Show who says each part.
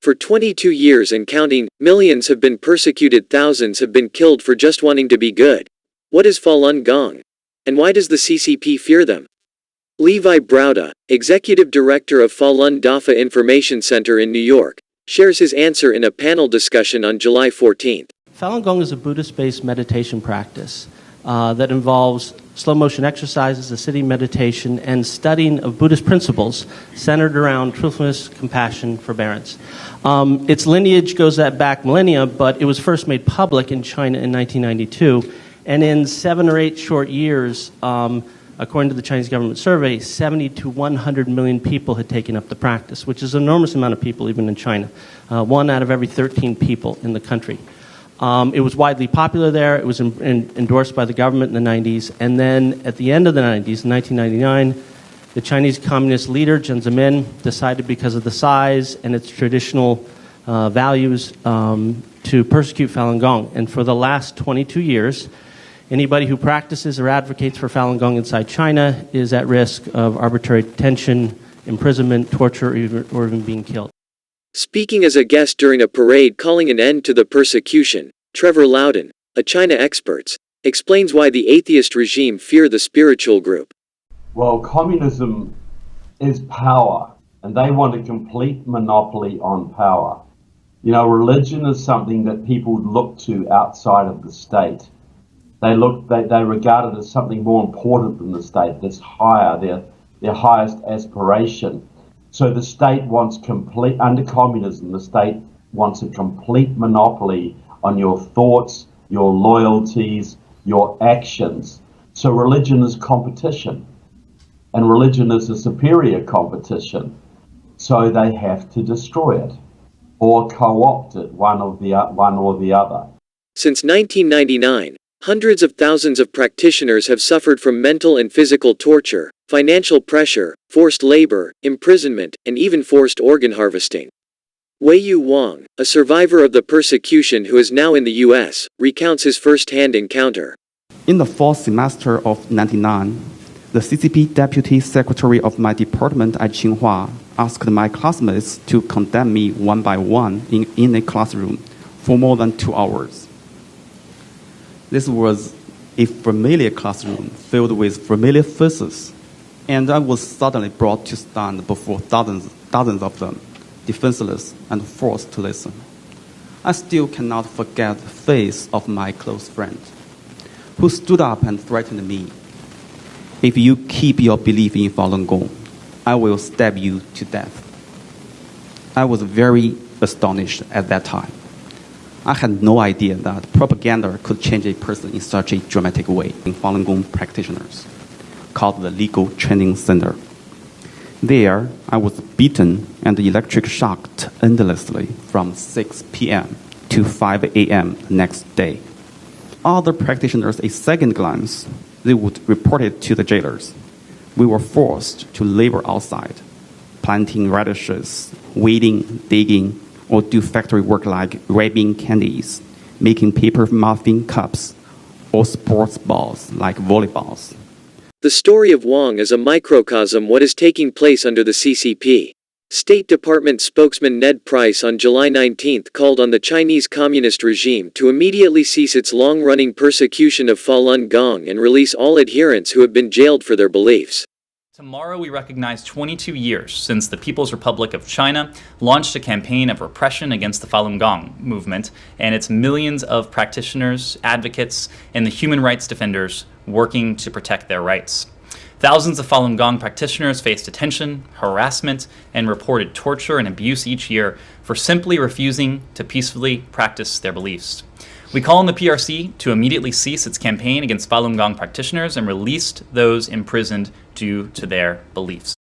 Speaker 1: For 22 years and counting, millions have been persecuted, thousands have been killed for just wanting to be good. What is Falun Gong? And why does the CCP fear them? Levi Brauda, Executive Director of Falun Dafa Information Center in New York, shares his answer in a panel discussion on July 14th.
Speaker 2: Falun Gong is a Buddhist-based meditation practice that involves slow-motion exercises, ascending meditation, and studying of Buddhist principles centered around truthfulness, compassion, forbearance. Its lineage goes back millennia, but it was first made public in China in 1992, and in 7 or 8 short years, according to the Chinese government survey, 70 to 100 million people had taken up the practice, which is an enormous amount of people even in China. 1 out of every 13 people in the country. It was widely popular there. It was endorsed by the government in the 90s. And then at the end of the 90s, in 1999, the Chinese Communist leader, Jiang Zemin, decided because of the size and its traditional values to persecute Falun Gong. And for the last 22 years, anybody who practices or advocates for Falun Gong inside China is at risk of arbitrary detention, imprisonment, torture, or even being killed.
Speaker 1: Speaking as a guest during a parade calling an end to the persecution, Trevor Loudon, a China expert, explains why the atheist regime fear the spiritual group.
Speaker 3: Well, communism is power, and they want a complete monopoly on power. You know, religion is something that people look to outside of the state. They regard it as something more important than the state, that's higher, their highest aspiration. So the state wants under communism, the state wants a complete monopoly on your thoughts, your loyalties, your actions. So religion is competition, and religion is a superior competition. So they have to destroy it, or co-opt it, one or the other.
Speaker 1: Since 1999, hundreds of thousands of practitioners have suffered from mental and physical torture, financial pressure, forced labor, imprisonment, and even forced organ harvesting. Weiyu Wong, a survivor of the persecution who is now in the U.S., recounts his first-hand encounter.
Speaker 4: In the fall semester of 1999, the CCP Deputy Secretary of my department at Tsinghua asked my classmates to condemn me one by one in a classroom for more than 2 hours. This was a familiar classroom filled with familiar faces, and I was suddenly brought to stand before dozens of them, defenseless and forced to listen. I still cannot forget the face of my close friend, who stood up and threatened me. If you keep your belief in Falun Gong, I will stab you to death. I was very astonished at that time. I had no idea that propaganda could change a person in such a dramatic way. In Falun Gong practitioners, called the Legal Training Center. There, I was beaten and electric shocked endlessly from 6 p.m. to 5 a.m. the next day. Other practitioners, a second glance, they would report it to the jailers. We were forced to labor outside, planting radishes, weeding, digging, or do factory work like wrapping candies, making paper muffin cups, or sports balls like volleyballs.
Speaker 1: The story of Wang is a microcosm what is taking place under the CCP. State Department spokesman Ned Price on July 19 called on the Chinese Communist regime to immediately cease its long-running persecution of Falun Gong and release all adherents who have been jailed for their beliefs.
Speaker 5: Tomorrow we recognize 22 years since the People's Republic of China launched a campaign of repression against the Falun Gong movement and its millions of practitioners, advocates, and the human rights defenders working to protect their rights. Thousands of Falun Gong practitioners face detention, harassment, and reported torture and abuse each year for simply refusing to peacefully practice their beliefs. We call on the PRC to immediately cease its campaign against Falun Gong practitioners and release those imprisoned due to their beliefs.